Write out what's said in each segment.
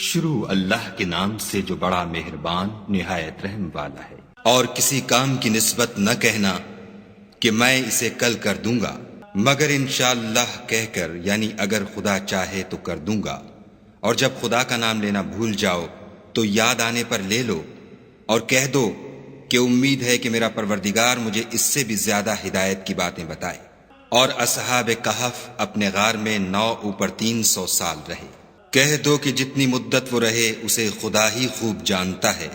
شروع اللہ کے نام سے جو بڑا مہربان نہایت رحم والا ہے۔ اور کسی کام کی نسبت نہ کہنا کہ میں اسے کل کر دوں گا، مگر انشاءاللہ کہہ کر، یعنی اگر خدا چاہے تو کر دوں گا۔ اور جب خدا کا نام لینا بھول جاؤ تو یاد آنے پر لے لو، اور کہہ دو کہ امید ہے کہ میرا پروردگار مجھے اس سے بھی زیادہ ہدایت کی باتیں بتائے۔ اور اصحاب کہف اپنے غار میں 9 اوپر 300 سال رہے۔ کہہ دو کہ جتنی مدت وہ رہے اسے خدا ہی خوب جانتا ہے،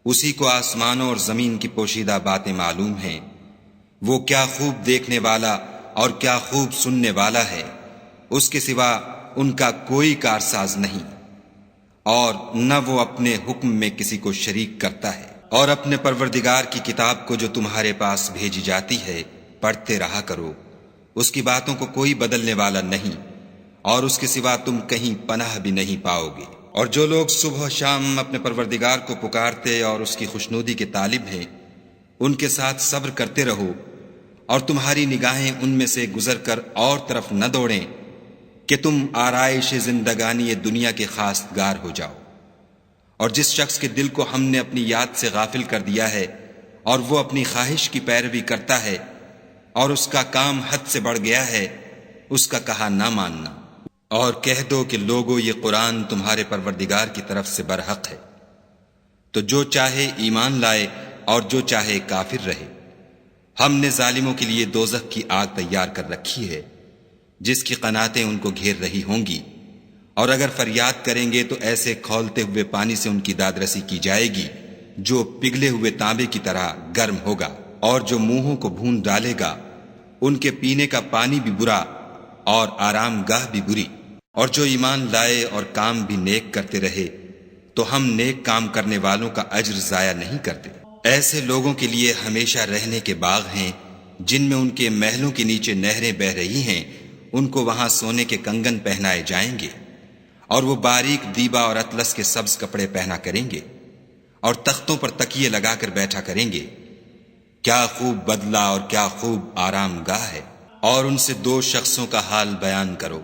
اسی کو آسمانوں اور زمین کی پوشیدہ باتیں معلوم ہیں، وہ کیا خوب دیکھنے والا اور کیا خوب سننے والا ہے، اس کے سوا ان کا کوئی کارساز نہیں، اور نہ وہ اپنے حکم میں کسی کو شریک کرتا ہے۔ اور اپنے پروردگار کی کتاب کو جو تمہارے پاس بھیجی جاتی ہے پڑھتے رہا کرو، اس کی باتوں کو کوئی بدلنے والا نہیں، اور اس کے سوا تم کہیں پناہ بھی نہیں پاؤ گے۔ اور جو لوگ صبح و شام اپنے پروردگار کو پکارتے اور اس کی خوشنودی کے طالب ہیں، ان کے ساتھ صبر کرتے رہو، اور تمہاری نگاہیں ان میں سے گزر کر اور طرف نہ دوڑیں کہ تم آرائش زندگانی دنیا کے خواستگار ہو جاؤ۔ اور جس شخص کے دل کو ہم نے اپنی یاد سے غافل کر دیا ہے اور وہ اپنی خواہش کی پیروی کرتا ہے اور اس کا کام حد سے بڑھ گیا ہے، اس کا کہا نہ ماننا۔ اور کہہ دو کہ لوگو یہ قرآن تمہارے پروردگار کی طرف سے برحق ہے، تو جو چاہے ایمان لائے اور جو چاہے کافر رہے۔ ہم نے ظالموں کے لیے دوزخ کی آگ تیار کر رکھی ہے جس کی قناتیں ان کو گھیر رہی ہوں گی، اور اگر فریاد کریں گے تو ایسے کھولتے ہوئے پانی سے ان کی دادرسی کی جائے گی جو پگھلے ہوئے تانبے کی طرح گرم ہوگا، اور جو منہوں کو بھون ڈالے گا ان کے پینے کا پانی بھی برا اور آرام گاہ بھی بری۔ اور جو ایمان لائے اور کام بھی نیک کرتے رہے تو ہم نیک کام کرنے والوں کا اجر ضائع نہیں کرتے۔ ایسے لوگوں کے لیے ہمیشہ رہنے کے باغ ہیں جن میں ان کے محلوں کے نیچے نہریں بہہ رہی ہیں، ان کو وہاں سونے کے کنگن پہنائے جائیں گے، اور وہ باریک دیبا اور اطلس کے سبز کپڑے پہنا کریں گے، اور تختوں پر تکیے لگا کر بیٹھا کریں گے۔ کیا خوب بدلہ اور کیا خوب آرام گاہ ہے۔ اور ان سے 2 شخصوں کا حال بیان کرو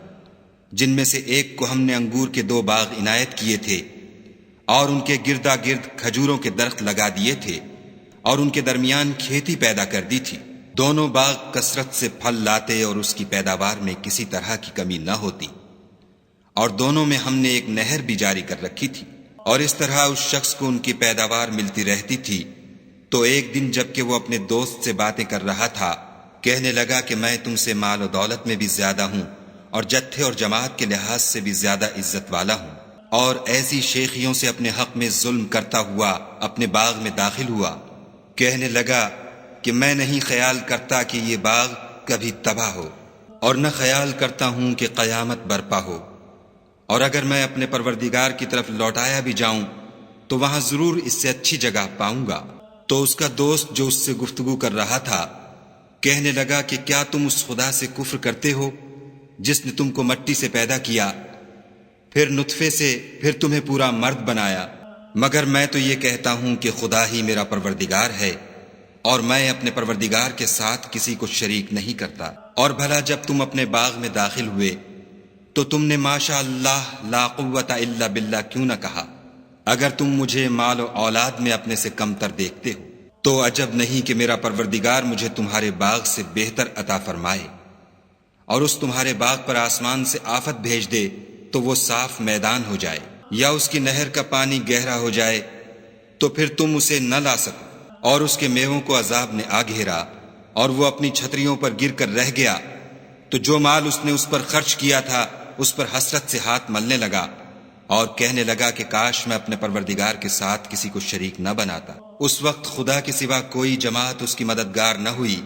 جن میں سے ایک کو ہم نے انگور کے 2 باغ عنایت کیے تھے، اور ان کے گردا گرد کھجوروں کے درخت لگا دیے تھے، اور ان کے درمیان کھیتی پیدا کر دی تھی۔ دونوں باغ کثرت سے پھل لاتے اور اس کی پیداوار میں کسی طرح کی کمی نہ ہوتی، اور دونوں میں ہم نے ایک نہر بھی جاری کر رکھی تھی۔ اور اس طرح اس شخص کو ان کی پیداوار ملتی رہتی تھی۔ تو ایک دن جب کہ وہ اپنے دوست سے باتیں کر رہا تھا، کہنے لگا کہ میں تم سے مال و دولت میں بھی زیادہ ہوں، اور جتھے اور جماعت کے لحاظ سے بھی زیادہ عزت والا ہوں۔ اور ایسی شیخیوں سے اپنے حق میں ظلم کرتا ہوا اپنے باغ میں داخل ہوا۔ کہنے لگا کہ میں نہیں خیال کرتا کہ یہ باغ کبھی تباہ ہو، اور نہ خیال کرتا ہوں کہ قیامت برپا ہو، اور اگر میں اپنے پروردگار کی طرف لوٹایا بھی جاؤں تو وہاں ضرور اس سے اچھی جگہ پاؤں گا۔ تو اس کا دوست جو اس سے گفتگو کر رہا تھا کہنے لگا کہ کیا تم اس خدا سے کفر کرتے ہو جس نے تم کو مٹی سے پیدا کیا، پھر نطفے سے، پھر تمہیں پورا مرد بنایا؟ مگر میں تو یہ کہتا ہوں کہ خدا ہی میرا پروردگار ہے، اور میں اپنے پروردگار کے ساتھ کسی کو شریک نہیں کرتا۔ اور بھلا جب تم اپنے باغ میں داخل ہوئے تو تم نے ماشاء اللہ لا قوت الا باللہ کیوں نہ کہا؟ اگر تم مجھے مال و اولاد میں اپنے سے کم تر دیکھتے ہو تو عجب نہیں کہ میرا پروردگار مجھے تمہارے باغ سے بہتر عطا فرمائے، اور اس تمہارے باغ پر آسمان سے آفت بھیج دے تو وہ صاف میدان ہو جائے، یا اس کی نہر کا پانی گہرا ہو جائے تو پھر تم اسے نہ لا سکو، اور اس کے میووں کو عذاب نے آ گھیرا اور وہ اپنی چھتریوں پر گر کر رہ گیا، تو جو مال اس نے اس پر خرچ کیا تھا اس پر حسرت سے ہاتھ ملنے لگا، اور کہنے لگا کہ کاش میں اپنے پروردگار کے ساتھ کسی کو شریک نہ بناتا۔ اس وقت خدا کے سوا کوئی جماعت اس کی مددگار نہ ہوئی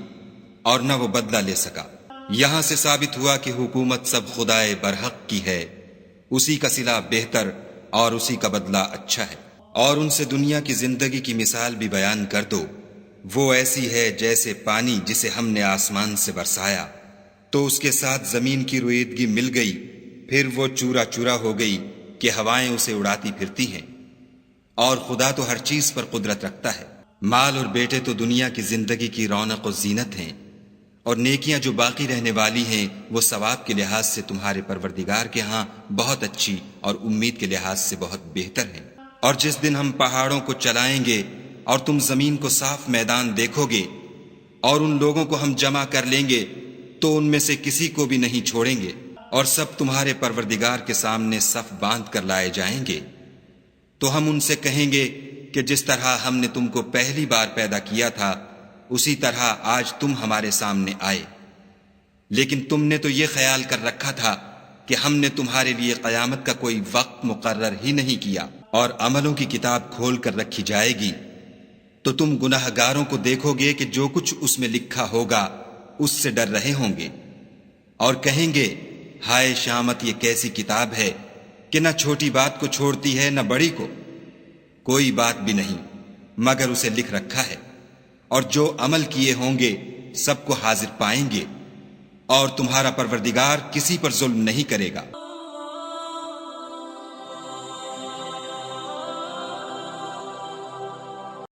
اور نہ وہ بدلہ لے سکا۔ یہاں سے ثابت ہوا کہ حکومت سب خدائے برحق کی ہے، اسی کا صلہ بہتر اور اسی کا بدلہ اچھا ہے۔ اور ان سے دنیا کی زندگی کی مثال بھی بیان کر دو، وہ ایسی ہے جیسے پانی جسے ہم نے آسمان سے برسایا تو اس کے ساتھ زمین کی رویدگی مل گئی، پھر وہ چورا چورا ہو گئی کہ ہوائیں اسے اڑاتی پھرتی ہیں۔ اور خدا تو ہر چیز پر قدرت رکھتا ہے۔ مال اور بیٹے تو دنیا کی زندگی کی رونق و زینت ہیں، اور نیکیاں جو باقی رہنے والی ہیں وہ ثواب کے لحاظ سے تمہارے پروردگار کے ہاں بہت اچھی اور امید کے لحاظ سے بہت بہتر ہیں۔ اور جس دن ہم پہاڑوں کو چلائیں گے اور تم زمین کو صاف میدان دیکھو گے اور ان لوگوں کو ہم جمع کر لیں گے تو ان میں سے کسی کو بھی نہیں چھوڑیں گے، اور سب تمہارے پروردگار کے سامنے صف باندھ کر لائے جائیں گے۔ تو ہم ان سے کہیں گے کہ جس طرح ہم نے تم کو پہلی بار پیدا کیا تھا اسی طرح آج تم ہمارے سامنے آئے، لیکن تم نے تو یہ خیال کر رکھا تھا کہ ہم نے تمہارے لیے قیامت کا کوئی وقت مقرر ہی نہیں کیا، اور عملوں کی کتاب کھول کر رکھی جائے گی تو تم گناہ گاروں کو دیکھو گے کہ جو کچھ اس میں لکھا ہوگا اس سے ڈر رہے ہوں گے، اور کہیں گے ہائے شامت، یہ کیسی کتاب ہے کہ نہ چھوٹی بات کو چھوڑتی ہے نہ بڑی کو، کوئی بات بھی نہیں مگر اسے لکھ رکھا ہے، اور جو عمل کیے ہوں گے سب کو حاضر پائیں گے، اور تمہارا پروردگار کسی پر ظلم نہیں کرے گا۔